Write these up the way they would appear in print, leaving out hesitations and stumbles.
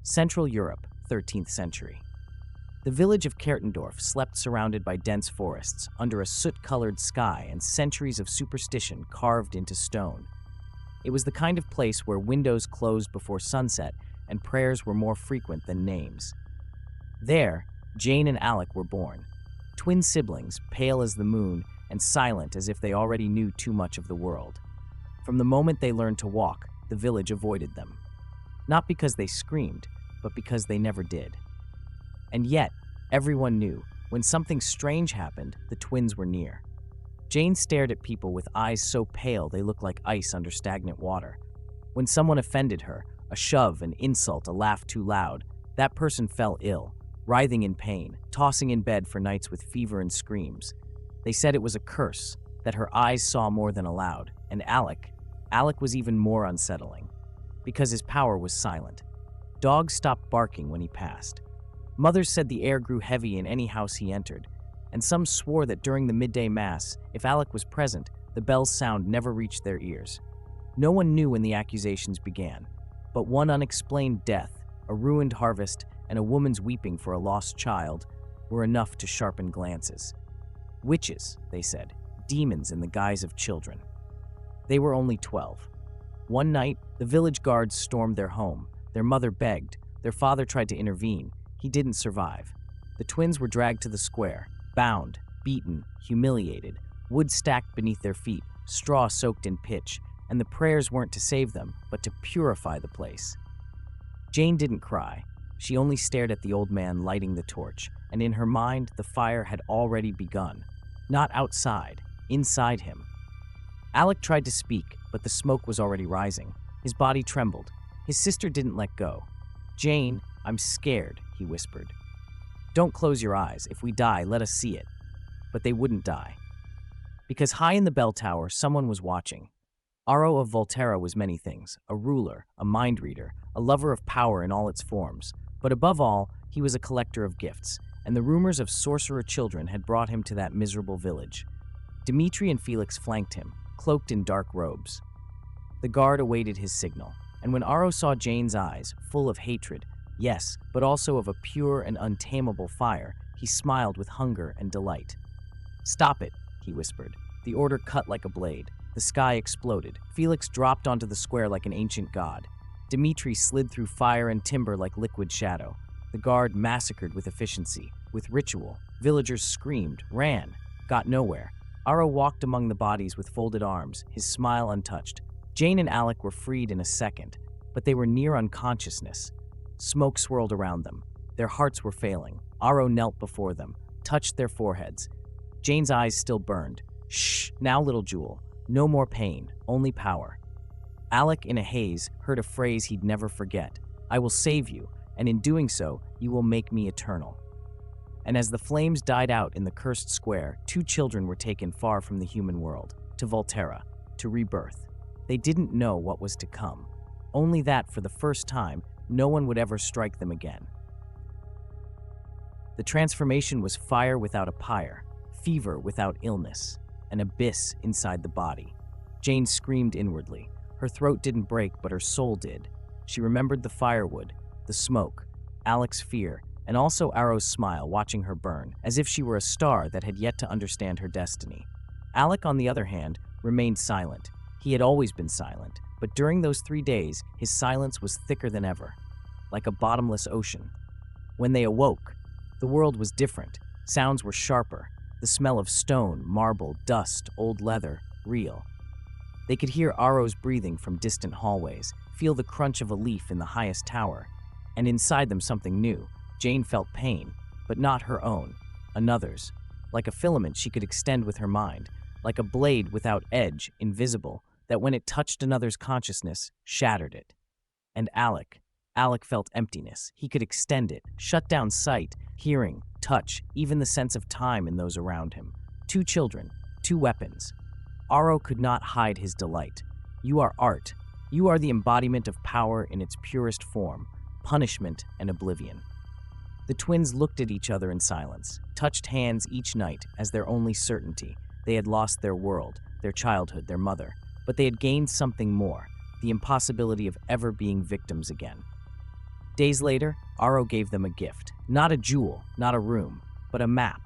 Central Europe, 13th century. The village of Kertendorf slept surrounded by dense forests, under a soot-colored sky and centuries of superstition carved into stone. It was the kind of place where windows closed before sunset and prayers were more frequent than names. There, Jane and Alec were born, twin siblings, pale as the moon and silent as if they already knew too much of the world. From the moment they learned to walk, the village avoided them. Not because they screamed, but because they never did. And yet, everyone knew, when something strange happened, the twins were near. Jane stared at people with eyes so pale they looked like ice under stagnant water. When someone offended her, a shove, an insult, a laugh too loud, that person fell ill, writhing in pain, tossing in bed for nights with fever and screams. They said it was a curse, that her eyes saw more than allowed, and Alec was even more unsettling, because his power was silent. Dogs stopped barking when he passed. Mothers said the air grew heavy in any house he entered, and some swore that during the midday mass, if Alec was present, the bell's sound never reached their ears. No one knew when the accusations began, but one unexplained death, a ruined harvest, and a woman's weeping for a lost child were enough to sharpen glances. Witches, they said, demons in the guise of children. They were only 12. One night, the village guards stormed their home. Their mother begged. Their father tried to intervene. He didn't survive. The twins were dragged to the square, bound, beaten, humiliated, wood stacked beneath their feet, straw soaked in pitch, and the prayers weren't to save them, but to purify the place. Jane didn't cry. She only stared at the old man lighting the torch, and in her mind, the fire had already begun. Not outside, inside him. Alec tried to speak, but the smoke was already rising. His body trembled. His sister didn't let go. "Jane, I'm scared," he whispered. "Don't close your eyes. If we die, let us see it." But they wouldn't die. Because high in the bell tower, someone was watching. Aro of Volterra was many things: a ruler, a mind reader, a lover of power in all its forms. But above all, he was a collector of gifts, and the rumors of sorcerer children had brought him to that miserable village. Dimitri and Felix flanked him, cloaked in dark robes. The guard awaited his signal, and when Aro saw Jane's eyes, full of hatred, yes, but also of a pure and untamable fire, he smiled with hunger and delight. "Stop it," he whispered. The order cut like a blade. The sky exploded. Felix dropped onto the square like an ancient god. Dimitri slid through fire and timber like liquid shadow. The guard massacred with efficiency, with ritual. Villagers screamed, ran, got nowhere. Aro walked among the bodies with folded arms, his smile untouched. Jane and Alec were freed in a second, but they were near unconsciousness. Smoke swirled around them. Their hearts were failing. Aro knelt before them, touched their foreheads. Jane's eyes still burned. "Shh, now, little jewel. No more pain, only power." Alec, in a haze, heard a phrase he'd never forget. "I will save you, and in doing so, you will make me eternal." And as the flames died out in the cursed square, 2 children were taken far from the human world, to Volterra, to rebirth. They didn't know what was to come, only that, for the first time, no one would ever strike them again. The transformation was fire without a pyre, fever without illness, an abyss inside the body. Jane screamed inwardly. Her throat didn't break, but her soul did. She remembered the firewood, the smoke, Alec's fear, and also Aro's smile watching her burn, as if she were a star that had yet to understand her destiny. Alec, on the other hand, remained silent. He had always been silent, but during those 3 days, his silence was thicker than ever, like a bottomless ocean. When they awoke, the world was different. Sounds were sharper. The smell of stone, marble, dust, old leather, real. They could hear Aro's breathing from distant hallways, feel the crunch of a leaf in the highest tower, and inside them something new. Jane felt pain, but not her own, another's. Like a filament she could extend with her mind, like a blade without edge, invisible, that when it touched another's consciousness, shattered it. And Alec felt emptiness. He could extend it, shut down sight, hearing, touch, even the sense of time in those around him. 2 children, 2 weapons. Aro could not hide his delight. "You are art. You are the embodiment of power in its purest form, punishment and oblivion." The twins looked at each other in silence, touched hands each night as their only certainty. They had lost their world, their childhood, their mother, but they had gained something more, the impossibility of ever being victims again. Days later, Aro gave them a gift. Not a jewel, not a room, but a map.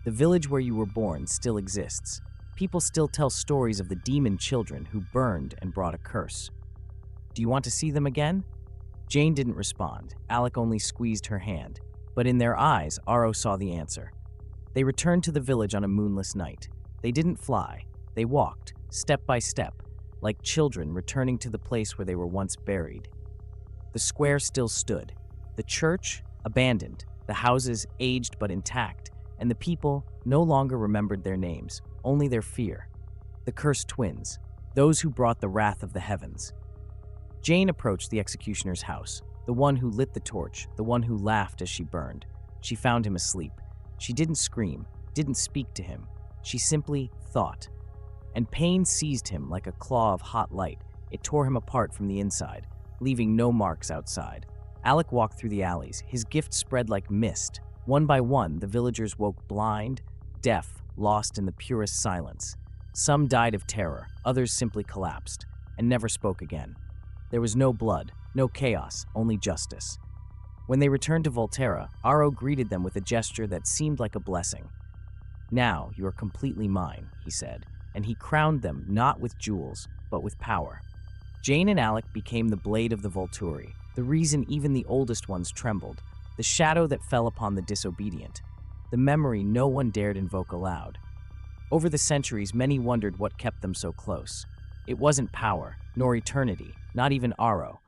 The village where you were born still exists. People still tell stories of the demon children who burned and brought a curse. Do you want to see them again? Jane didn't respond. Alec only squeezed her hand. But in their eyes, Aro saw the answer. They returned to the village on a moonless night. They didn't fly. They walked, step by step, like children returning to the place where they were once buried. The square still stood. The church, abandoned. The houses, aged but intact. And the people no longer remembered their names, only their fear. The cursed twins, those who brought the wrath of the heavens. Jane approached the executioner's house, the one who lit the torch, the one who laughed as she burned. She found him asleep. She didn't scream, didn't speak to him. She simply thought. And pain seized him like a claw of hot light. It tore him apart from the inside, leaving no marks outside. Alec walked through the alleys, his gift spread like mist. One by one, the villagers woke blind, deaf, lost in the purest silence. Some died of terror, others simply collapsed, and never spoke again. There was no blood, no chaos, only justice. When they returned to Volterra, Aro greeted them with a gesture that seemed like a blessing. "Now you are completely mine," he said, and he crowned them not with jewels, but with power. Jane and Alec became the blade of the Volturi, the reason even the oldest ones trembled, the shadow that fell upon the disobedient, the memory no one dared invoke aloud. Over the centuries, many wondered what kept them so close. It wasn't power, nor eternity, not even Aro.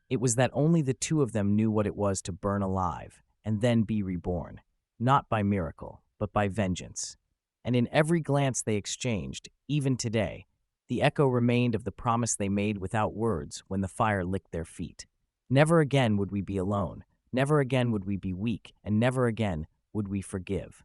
It was that only the two of them knew what it was to burn alive and then be reborn, not by miracle, but by vengeance. And in every glance they exchanged, even today, the echo remained of the promise they made without words when the fire licked their feet. Never again would we be alone, never again would we be weak, and never again would we forgive.